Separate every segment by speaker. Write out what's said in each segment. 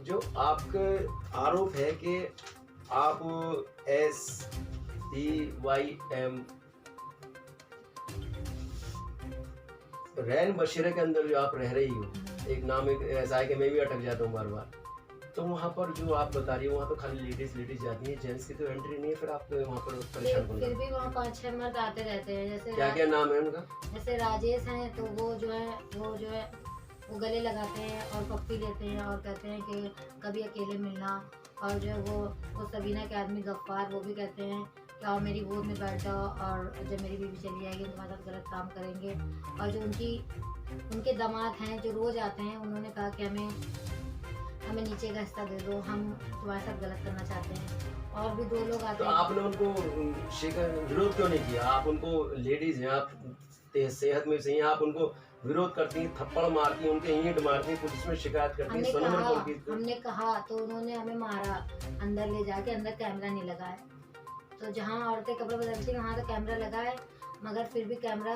Speaker 1: जो आपका आरोप है कि आप SPYM रैन बसेरा के अंदर जो आप रह रही हो, एक नाम एक ऐसा है कि मैं भी अटक जाता हूँ बार बार। तो वहाँ पर जो आप बता रही हो वहाँ तो खाली लेडीज जाती हैं, जेंट्स की तो एंट्री नहीं है, फिर आप वहाँ पर परेशान कौन
Speaker 2: फिर
Speaker 1: करता
Speaker 2: भी वहाँ 5-6 मर्द आते रहते हैं। जैसे
Speaker 1: है? क्या क्या नाम है उनका?
Speaker 2: जैसे राजेश हैं, तो वो जो है वो गले लगाते हैं और पप्पी लेते हैं और कहते हैं कि कभी अकेले मिलना। और जो है वो सबीना के आदमी गफ्फार, वो भी कहते हैं कि आओ मेरी गोद में बैठ जाओ और जब मेरी बीवी चली जाएगी तुम्हारे साथ गलत काम करेंगे। और जो उनके दामाद हैं जो रोज़ आते हैं, उन्होंने कहा कि हमें नीचे का हिस्सा दे दो, हम तुम्हारे साथ गलत करना चाहते हैं। और भी 2 लोग आते
Speaker 1: तो
Speaker 2: हैं।
Speaker 1: आपने उनको विरोध क्यों नहीं किया? आप उनको लेडीज हैं, आप सेहत में सही हैं, आप उनको विरोध करती हैं, थप्पड़ मारती हैं, उनके ईंट मारती हैं, पुलिस में शिकायत करती हैं,
Speaker 2: हमने कहा तो उन्होंने हमें मारा, अंदर ले जाके। अंदर कैमरा नहीं लगा है, तो जहाँ औरतें कपड़े बदलती हैं वहाँ तो कैमरा लगा है, मगर फिर भी कैमरा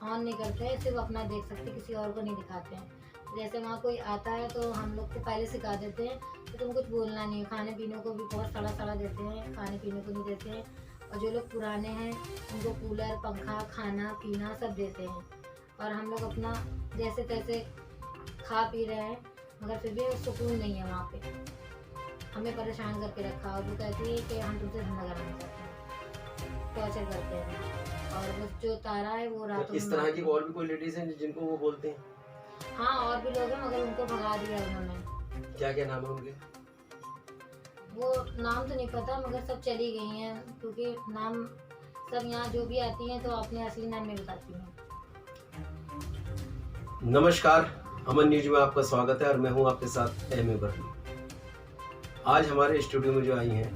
Speaker 2: ऑन नहीं करते हैं, सिर्फ अपना देख सकते, किसी और को नहीं दिखाते हैं। जैसे वहाँ कोई आता है तो हम लोग को पहले सिखा देते हैं कि तुम कुछ बोलना नहीं है। खाने पीने को भी बहुत सड़ा देते हैं, खाने पीने को नहीं देते हैं। और जो लोग पुराने हैं उनको कूलर, पंखा, खाना पीना सब देते हैं, और हम लोग अपना जैसे तैसे खा पी रहे हैं, मगर फिर भी सुकून नहीं है वहाँ पे। हमें परेशान करके रखा, और वो कहती है कि हम तुमसे धंधा कराना चाहते हैं, टॉर्चर करते हैं। और वो जो तारा है वो रात
Speaker 1: तो इस तरह की और भी कोई लेडीज हैं जिनको वो बोलते हैं?
Speaker 2: हाँ, और भी लोग हैं, मगर उनको भगा दिया उन्होंने।
Speaker 1: क्या क्या नाम है उनके?
Speaker 2: वो नाम तो नहीं पता, मगर सब चली गई हैं, क्योंकि नाम सब यहाँ जो भी आती हैं तो अपने असली नाम नहीं बताती हैं।
Speaker 1: नमस्कार, अमन न्यूज में आपका स्वागत है और मैं हूं आपके साथ एम ए बर्ली। आज हमारे स्टूडियो में जो आई हैं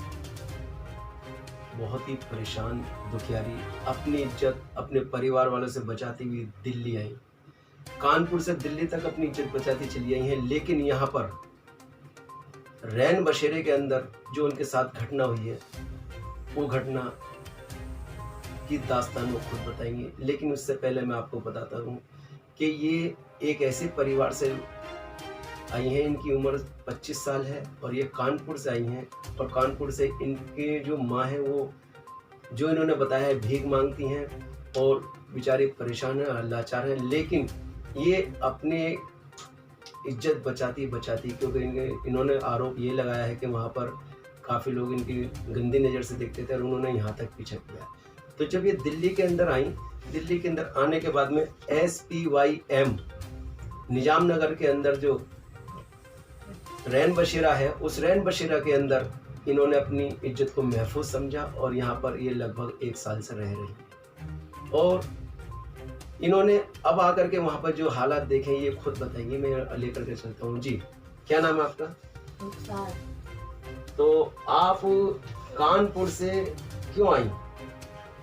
Speaker 1: बहुत ही परेशान, दुखियारी, अपनी इज्जत अपने परिवार वालों से बचाती हुई दिल्ली आई। कानपुर से दिल्ली तक अपनी इज्जत बचाती चली आई हैं, लेकिन यहाँ पर रैन बसेरे के अंदर जो उनके साथ घटना हुई है वो घटना की दास्तान वो खुद बताएंगे। लेकिन उससे पहले मैं आपको बताता हूँ कि ये एक ऐसे परिवार से आई हैं, इनकी उम्र 25 साल है और ये कानपुर से आई हैं। और कानपुर से इनके जो माँ हैं वो जो इन्होंने बताया है भीख मांगती हैं और बेचारे परेशान हैं, लाचार हैं, लेकिन ये अपने इज्जत बचाती क्योंकि इन्होंने आरोप ये लगाया है कि वहाँ पर काफ़ी लोग इनकी गंदी नज़र से देखते थे और उन्होंने यहाँ तक पीछा किया। तो जब ये दिल्ली के अंदर आई, दिल्ली के अंदर आने के बाद में SPYM निजाम नगर के अंदर जो रैन बसेरा है, उस रैन बसेरा के अंदर इन्होंने अपनी इज्जत को महफूज समझा और यहाँ पर ये लगभग 1 साल से रह रही है। और इन्होंने अब आकर के वहाँ पर जो हालात देखे ये खुद बताएंगे, मैं लेकर के चलता हूँ। जी, क्या नाम है आपका? तो आप कानपुर से क्यों आई?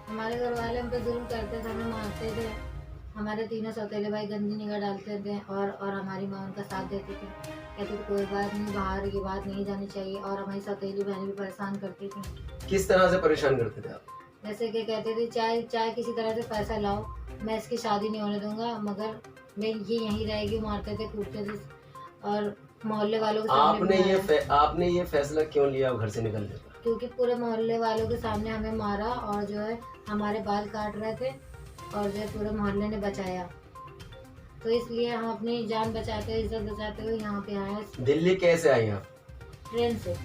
Speaker 2: हमारे घर वाले हम पे जुल्म करते थे, हमें मारते थे, हमारे तीनों सौतेले भाई गंदी निगाह डालते थे, और हमारी माँ उनका साथ देती थी, कहती थी कोई बात नहीं, बाहर ये बात नहीं जानी चाहिए। और हमारी सौतेली बहनें भी परेशान करती थी।
Speaker 1: किस तरह से परेशान करते थे आप?
Speaker 2: जैसे कि कहते थे चाहे किसी तरह से पैसा लाओ, मैं इसकी शादी नहीं होने दूंगा, मगर मैं ये यहीं रहेगी। मारते थे, कूटते थे, और मोहल्ले वालों के सामने
Speaker 1: आपने ये फैसला क्यों लिया घर से निकलने का?
Speaker 2: क्योंकि पूरे मोहल्ले वालों के सामने हमें मारा, और जो है हमारे बाल काट रहे थे, और जो है पूरे मोहल्ले ने बचाया। तो इसलिए हम अपनी जान बचाते हुए, इज्जत बचाते हुए यहाँ पे आए।
Speaker 1: दिल्ली कैसे आई आप?
Speaker 2: ट्रेन से।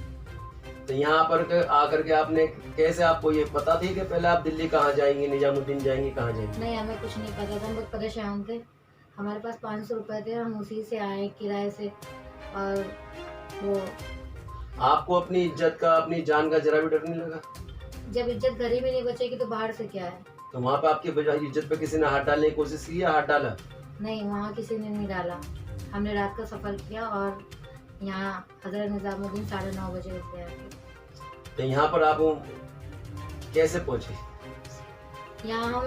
Speaker 1: तो यहाँ पर आकर के आपने कैसे, आपको ये पता थी कि पहले आप दिल्ली कहाँ जाएंगे, निजामुद्दीन जाएंगे, कहाँ जाएंगे?
Speaker 2: नहीं, हमें कुछ नहीं पता था, हम बहुत परेशान थे। हमारे पास 500 रुपए थे, हम उसी से आए किराए से। और वो
Speaker 1: आपको अपनी इज्जत का, अपनी जान का जरा भी डर नहीं लगा?
Speaker 2: जब इज्जत घर ही में नहीं बचेगी तो बाहर से क्या है?
Speaker 1: तो वहाँ पे आपकी इज्जत पे किसी ने हाथ डालने की कोशिश की या हाथ डाला?
Speaker 2: नहीं, वहाँ किसी ने नहीं डाला। हमने रात का सफर किया और यहाँ हज़रत निजामुद्दीन 9:30 बजे उठे आए।
Speaker 1: तो यहाँ पर आप कैसे पहुँचे?
Speaker 2: यहाँ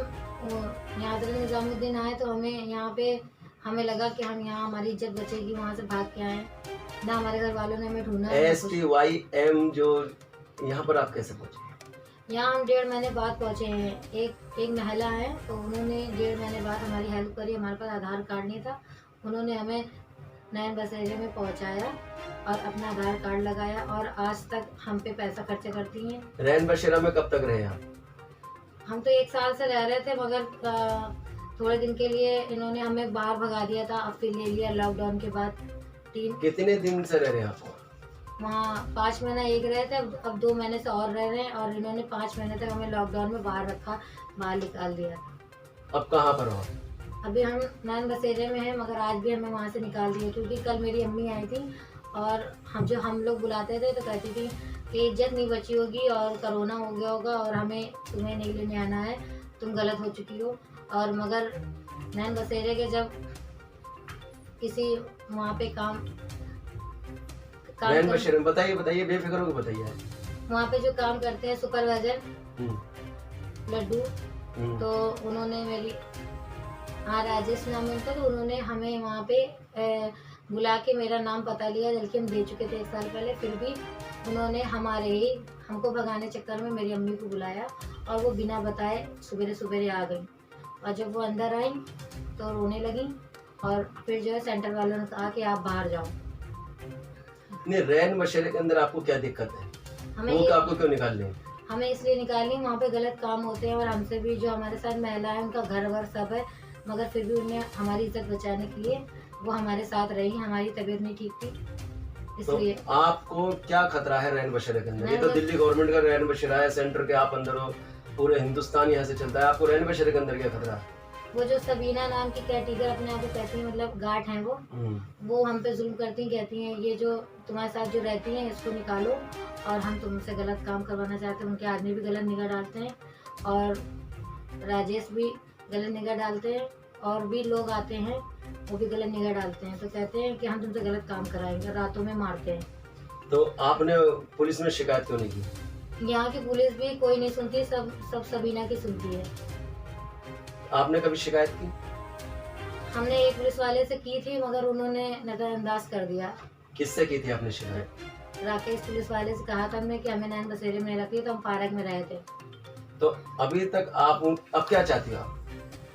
Speaker 2: हज़रत निजामुद्दीन आए तो हमें लगा कि हम यहाँ हमारी इज्जत बचेगी, वहाँ से भाग के आए ना। हमारे घर वालों ने हमें ढूंढा।
Speaker 1: SPYM जो यहाँ पर आप कैसे पहुँचे?
Speaker 2: यहाँ हम 1.5 महीने बाद पहुँचे हैं। एक महिला है, तो उन्होंने 1.5 महीने बाद हमारी हेल्प करी। हमारे पास आधार कार्ड नहीं था, उन्होंने हमें नैन बसेरे में पहुँचाया और अपना आधार कार्ड लगाया और आज तक हम पे पैसा खर्चा करती हैं।
Speaker 1: रैन बसेरा में कब तक रहे आप?
Speaker 2: हम तो 1 साल से रह रहे थे, मगर थोड़े दिन के लिए इन्होंने हमें बाहर भगा दिया था, अब फिर ले लिया लॉकडाउन के बाद।
Speaker 1: कितने दिन से रह रहे हैं आप?
Speaker 2: वहाँ 5 महीना एक रहे थे, अब 2 महीने से और रह रहे हैं और इन्होंने 5 महीने तक हमें लॉकडाउन में बाहर रखा, बाहर निकाल दिया।
Speaker 1: अब कहाँ पर हो?
Speaker 2: अभी हम नैन बसेरे में हैं, मगर आज भी हमें वहाँ से निकाल दिया, क्योंकि कल मेरी अम्मी आई थी और हम लोग बुलाते थे तो कहती थी कि इज्जत नहीं बची होगी और कोरोना हो गया होगा और हमें तुम्हें नहीं लेने आना है, तुम गलत हो चुकी हो। और मगर नैन बसेरे के जब किसी वहाँ पे काम
Speaker 1: रैन बसेरा में बताइए बेफिक्र होकर बताइए।
Speaker 2: वहाँ पे जो काम करते हैं सुपरवाइजर लड्डू, तो उन्होंने मेरी राजेश नाम है उनका, तो उन्होंने हमें वहाँ पे बुला के मेरा नाम पता लिया, जबकि हम दे चुके थे 1 साल पहले। फिर भी उन्होंने हमको भगाने चक्कर में मेरी अम्मी को बुलाया और वो बिना बताए सुबेरे आ गई। और जब वो अंदर आई तो रोने लगी और फिर जो है सेंटर वालों ने कहा कि आप बाहर जाओ।
Speaker 1: नहीं, रैन बसेरे के अंदर आपको क्या दिक्कत है? वो आपको क्यों निकाल लें?
Speaker 2: हमें इसलिए निकाली, वहाँ पे गलत काम होते हैं और हमसे भी जो हमारे साथ महिला है उनका घर वर सब है, मगर फिर भी उन्हें हमारी इज्जत बचाने के लिए वो हमारे साथ रही। हमारी तबीयत नहीं ठीक थी, इसलिए।
Speaker 1: तो आपको क्या खतरा है रैन बसेरे के अंदर? ये तो दिल्ली गवर्नमेंट का रैन बसेरा है, सेंटर के आप अंदर हो, पूरे हिंदुस्तान यहाँ से चलता है, आपको रैन बसेरे के अंदर क्या खतरा है?
Speaker 2: वो जो सबीना नाम की कैटेगर अपने आप को कहती है, मतलब गार्ड हैं वो हम पे जुल्म करती हैं, कहती हैं ये जो तुम्हारे साथ जो रहती हैं इसको निकालो और हम तुमसे गलत काम करवाना चाहते हैं। उनके आदमी भी गलत निगाह डालते हैं और राजेश भी गलत निगाह डालते हैं और भी लोग आते हैं वो भी गलत निगाह डालते हैं, तो कहते हैं कि हम तुमसे गलत काम कराएंगे, रातों में मारते हैं।
Speaker 1: तो आपने पुलिस में शिकायत क्यों नहीं की?
Speaker 2: यहाँ की पुलिस भी कोई नहीं सुनती, सब सबीना की सुनती है।
Speaker 1: आपने कभी शिकायत की?
Speaker 2: हमने एक पुलिस वाले से की थी, मगर उन्होंने नजरअंदाज कर दिया।
Speaker 1: किससे की थी आपने शिकायत?
Speaker 2: राकेश पुलिस वाले से कहा था हमने कि हमें नैन बसेरे में रखी, तो हम पार्क में रहे थे।
Speaker 1: तो अभी तक आप अब क्या चाहती हो?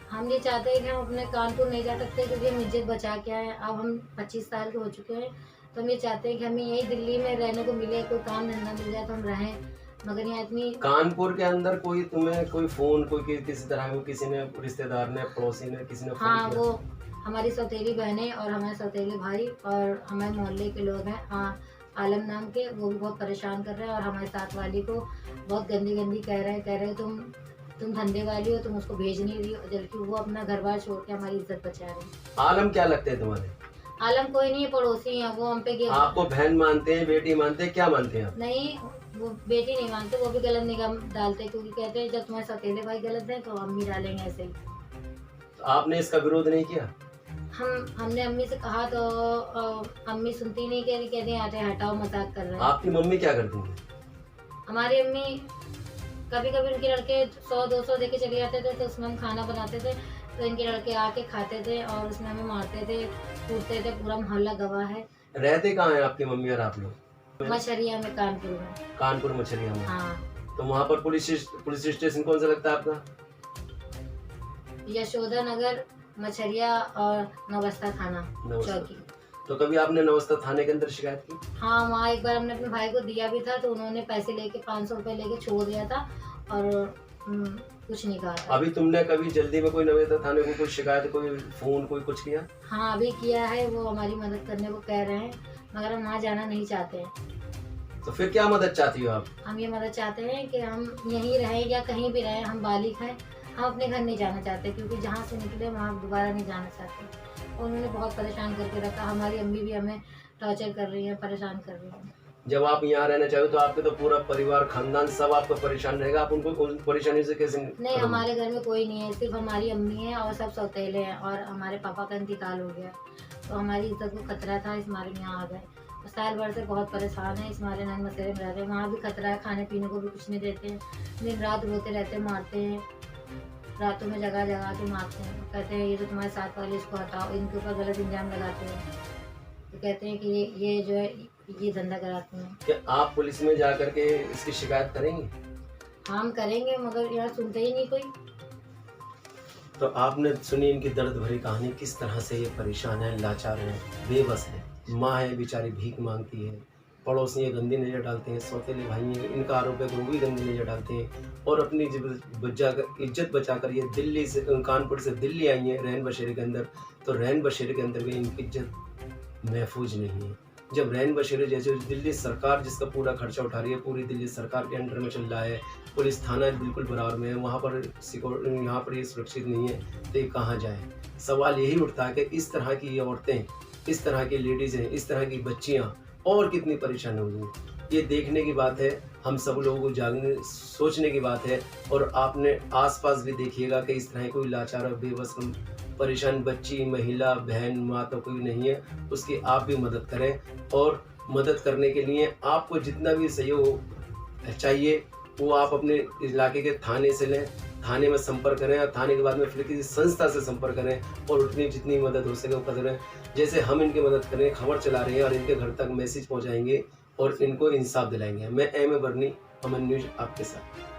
Speaker 2: हम ये चाहते हैं कि हम अपने कानपुर नहीं जा सकते, क्योंकि हम इज्जत बचा के आए। अब हम 25 साल के हो चुके हैं, तो हम ये चाहते हैं कि हमें यही दिल्ली में रहने को मिले, कोई काम धंधा मिल जाए तो हम रहें, मगर यहाँ इतनी।
Speaker 1: कानपुर के अंदर तुम्हें कोई फोन किसी तरह को किसी ने, रिश्तेदार ने, पड़ोसी ने, किसी ने फोन
Speaker 2: हाँ
Speaker 1: किया?
Speaker 2: वो हमारी सौतेली बहनें और हमारे सौतेले भाई और हमारे मोहल्ले के लोग हैं, हाँ आलम नाम के, वो भी बहुत परेशान कर रहे हैं और हमारे साथ वाली को बहुत गंदी कह रहे हैं तुम धंधे वाली हो, तुम उसको भेज नहीं रही हो, जबकि वो अपना घर बार छोड़ के हमारी इज्जत बचा रहे हैं।
Speaker 1: आलम क्या लगते हैं तुम्हारे?
Speaker 2: आलम कोई नहीं है, पड़ोसी है। वो हम पे
Speaker 1: आपको बहन मानते हैं, बेटी मानते हैं, क्या मानते हैं?
Speaker 2: नहीं, वो बेटी नहीं मानते, वो भी गलत निगाह डालते हैं, क्योंकि कहते हैं जब तुम्हारे सौतेले भाई गलत है तो अम्मी डालेंगे ऐसे ही।
Speaker 1: तो आपने इसका विरोध नहीं किया?
Speaker 2: हमने अम्मी से कहा तो अम्मी सुनती नहीं, कहती आते हटाओ, मजाक कर रहे हैं।
Speaker 1: आपकी मम्मी क्या करती है?
Speaker 2: हमारी अम्मी कभी उनके लड़के 100-200 देके चले जाते थे, तो उसमें हम खाना बनाते थे, तो इनके लड़के आके खाते थे और उसमें हमें मारते थे, कूटते थे, पूरा मोहल्ला गवाह है।
Speaker 1: रहते कहाँ हैं आपकी मम्मी और आप लोग?
Speaker 2: मछरिया में, कानपुर में।
Speaker 1: कानपुर मछरिया में?
Speaker 2: हाँ।
Speaker 1: तो वहाँ पर पुलिस स्टेशन कौन सा लगता है आपका?
Speaker 2: यशोदा नगर, मछरिया और नवस्ता थाना चौकी।
Speaker 1: तो कभी आपने नवस्ता थाने के अंदर शिकायत की?
Speaker 2: हाँ, वहाँ एक बार हमने अपने भाई को दिया भी था, तो उन्होंने पैसे लेके 500 रुपए लेके छोड़ दिया था और कुछ नहीं कहा था।
Speaker 1: अभी तुमने कभी जल्दी में कोई नवस्ता थाने को कोई शिकायत, कोई फोन, कोई कुछ किया?
Speaker 2: हाँ अभी किया है, वो हमारी मदद करने को कह रहे हैं, मगर हम वहाँ जाना नहीं चाहते हैं।
Speaker 1: तो फिर क्या मदद चाहती हो आप?
Speaker 2: हम ये मदद चाहते हैं कि हम यहीं रहें या कहीं भी रहें, हम बालिग हैं, हम अपने घर नहीं जाना चाहते, क्योंकि जहाँ से निकले वहाँ दोबारा नहीं जाना चाहते। उन्होंने बहुत परेशान करके रखा, हमारी अम्मी भी हमें टॉर्चर कर रही है, परेशान कर रही है।
Speaker 1: जब आप यहाँ रहना चाहो तो आपके तो पूरा परिवार, खानदान सब आपको परेशान रहेगा, आप उनको उन परेशानी से कैसे?
Speaker 2: नहीं, हमारे घर में कोई नहीं है, सिर्फ हमारी अम्मी है और सब सौतेले हैं और हमारे पापा का इंतकाल हो गया, तो हमारी इज्जत को खतरा था, इस मारे यहाँ आ गए। साल भर से बहुत परेशान है, इस मारे नैन बसेरे में रहते हैं, वहाँ भी खतरा है, खाने पीने को भी कुछ नहीं देते हैं, दिन रात रोते रहते, मारते हैं, रातों में जगह के मारते हैं, कहते हैं ये जो तुम्हारे साथ वाले इसको हटाओ, इनके ऊपर गलत इल्जाम लगाते हैं, तो कहते हैं कि ये जो है ये धंधा कराते हैं।
Speaker 1: क्या आप पुलिस में जा करके इसकी शिकायत करेंगे?
Speaker 2: हम करेंगे, मगर यहाँ सुनते ही नहीं कोई।
Speaker 1: तो आपने सुनी इनकी दर्द भरी कहानी, किस तरह से ये परेशान है, लाचार है, बेबस है। माँ है बेचारी भीख मांगती है, पड़ोसी हैं गंदी नज़र डालते हैं, सौतेले भाई हैं इनका आरोप है कि वो भी गंदी नज़र डालते हैं और अपनी इज्जत बचाकर ये दिल्ली से कानपुर से दिल्ली आई हैं रैन बसेरे के अंदर, तो रैन बसेरे के अंदर भी इनकी इज्जत महफूज नहीं है। जब रैन बसेरे जैसे दिल्ली सरकार जिसका पूरा खर्चा उठा रही है, पूरी दिल्ली सरकार के अंडर में चल रहा है, पुलिस थाना बिल्कुल बराबर में है, वहाँ पर यहाँ पर ये सुरक्षित नहीं है, तो ये कहाँ जाए। सवाल यही उठता है कि इस तरह की ये औरतें, इस तरह की लेडीज़ हैं, इस तरह की बच्चियाँ और कितनी परेशान होंगी। ये देखने की बात है, हम सब लोगों को जागने सोचने की बात है और आपने आस-पास भी देखिएगा कि इस तरह कोई लाचार और बेबस परेशान बच्ची, महिला, बहन, माँ तो कोई नहीं है, उसकी आप भी मदद करें और मदद करने के लिए आपको जितना भी सहयोग चाहिए वो आप अपने इलाके के थाने से लें, थाने में संपर्क करें और थाने के बाद में फिर किसी संस्था से संपर्क करें और उतनी जितनी मदद हो सके वो करें। जैसे हम इनकी मदद करें, खबर चला रहे हैं और इनके घर तक मैसेज पहुंचाएंगे और इनको इंसाफ दिलाएंगे। मैं M A Bernie, Aman news आपके साथ।